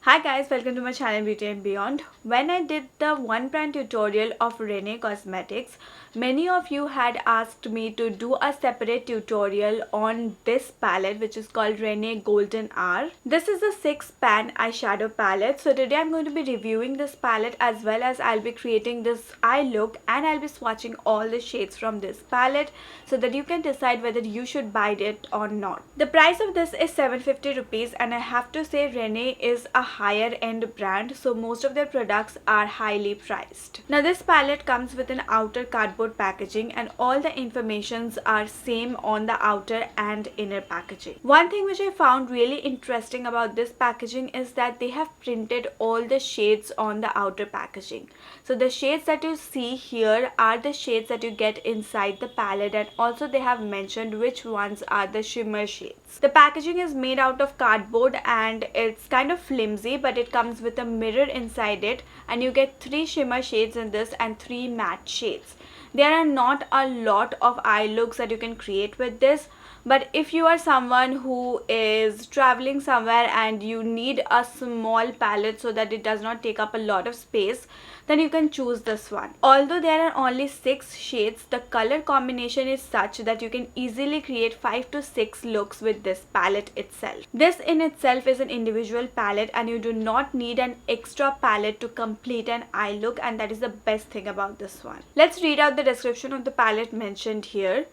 Hi guys, welcome to my channel Beauty and Beyond. When I did the one brand tutorial of Renee Cosmetics, many of you had asked me to do a separate tutorial on this palette which is called Renee Golden Hour. This is a 6-pan eyeshadow palette. So today I'm going to be reviewing this palette as well as I'll be creating this eye look and I'll be swatching all the shades from this palette so that you can decide whether you should buy it or not. The price of this is 750 rupees and I have to say Renee is a higher end brand, so most of their products are highly priced. Now this palette comes with an outer cardboard packaging and all the informations are same on the outer and inner packaging. One thing which I found really interesting about this packaging is that they have printed all the shades on the outer packaging. So the shades that you see here are the shades that you get inside the palette, and also they have mentioned which ones are the shimmer shades. The packaging is made out of cardboard and it's kind of flimsy, but it comes with a mirror inside it and you get 3 shimmer shades in this and 3 matte shades. There are not a lot of eye looks that you can create with this, but if you are someone who is traveling somewhere and you need a small palette so that it does not take up a lot of space, then you can choose this one. Although there are only 6 shades, the color combination is such that you can easily create 5 to 6 looks with this palette itself. This in itself is an individual palette and you do not need an extra palette to complete an eye look, and that is the best thing about this one. Let's read out the description of the palette mentioned here.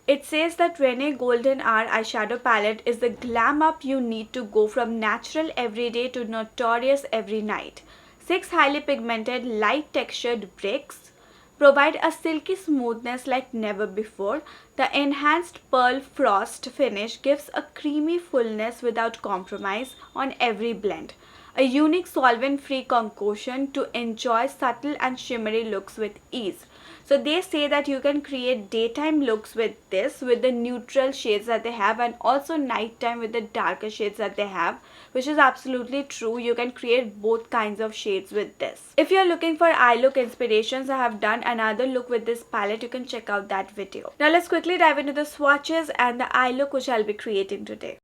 It says that Renee Golden Hour Eyeshadow Palette is the glam up you need to go from natural everyday to notorious every night. 6 highly pigmented, light textured bricks provide a silky smoothness like never before. The enhanced pearl frost finish gives a creamy fullness without compromise on every blend. A unique solvent-free concoction to enjoy subtle and shimmery looks with ease. So they say that you can create daytime looks with this, with the neutral shades that they have, and also nighttime with the darker shades that they have, which is absolutely true. You can create both kinds of shades with this. If you're looking for eye look inspirations, I have done another look with this palette. You can check out that video. Now let's quickly dive into the swatches and the eye look which I'll be creating today.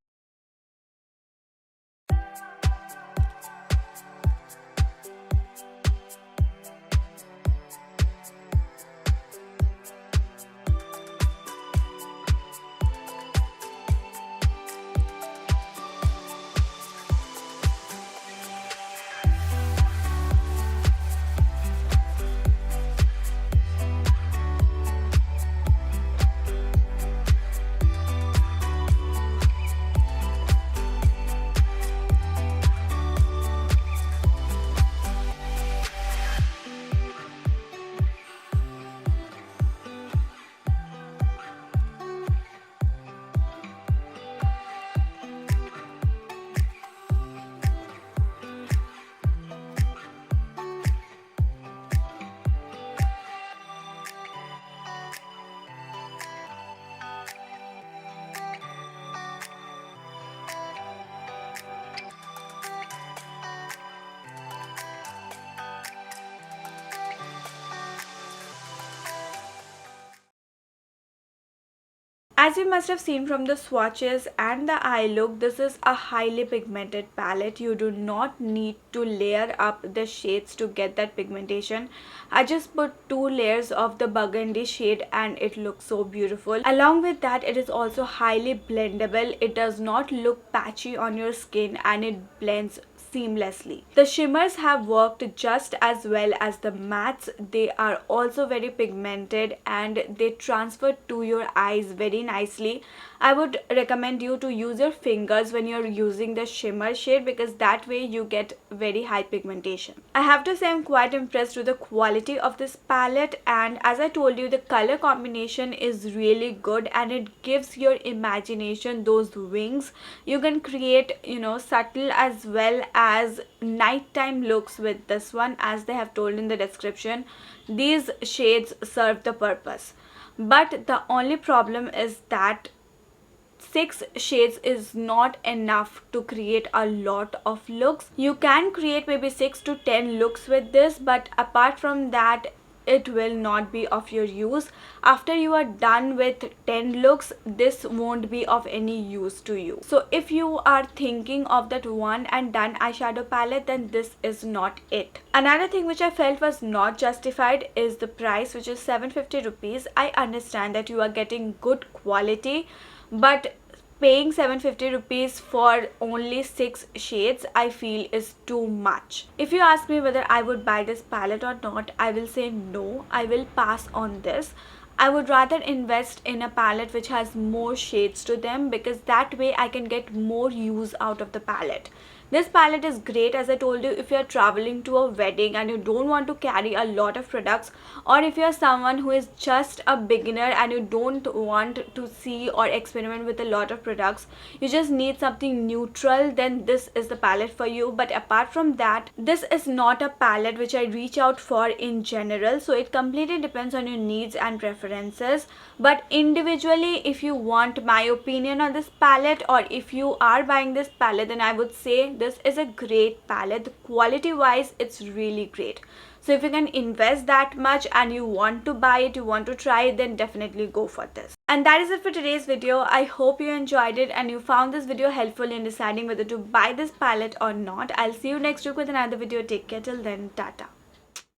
As you must have seen from the swatches and the eye look, this is a highly pigmented palette. You do not need to layer up the shades to get that pigmentation. I just put 2 layers of the burgundy shade and it looks so beautiful. Along with that, it is also highly blendable. It does not look patchy on your skin and it blends seamlessly. The shimmers have worked just as well as the mattes. They are also very pigmented and they transfer to your eyes very nicely. I would recommend you to use your fingers when you're using the shimmer shade because that way you get very high pigmentation. I have to say I'm quite impressed with the quality of this palette, and as I told you, the color combination is really good and it gives your imagination those wings. You can create, subtle as well as nighttime looks with this one. As they have told in the description, these shades serve the purpose, but the only problem is that 6 shades is not enough to create a lot of looks. You can create maybe 6 to 10 looks with this, but apart from that it will not be of your use. After you are done with 10 looks, this won't be of any use to you. So if you are thinking of that one and done eyeshadow palette, then this is not it. Another thing which I felt was not justified is the price, which is 750 rupees. I understand that you are getting good quality, but paying 750 rupees for only 6 shades I feel is too much. If you ask me whether I would buy this palette or not, I will say no, I will pass on this. I would rather invest in a palette which has more shades to them, because that way I can get more use out of the palette. This palette is great, as I told you, if you are traveling to a wedding and you don't want to carry a lot of products, or if you are someone who is just a beginner and you don't want to see or experiment with a lot of products, you just need something neutral, then this is the palette for you. But apart from that, this is not a palette which I reach out for in general, so it completely depends on your needs and preferences. But individually, if you want my opinion on this palette, or if you are buying this palette, then I would say this is a great palette. Quality wise, it's really great. So if you can invest that much and you want to buy it, you want to try it, then definitely go for this. And that is it for today's video. I hope you enjoyed it and you found this video helpful in deciding whether to buy this palette or not. I'll see you next week with another video. Take care till then. Tata.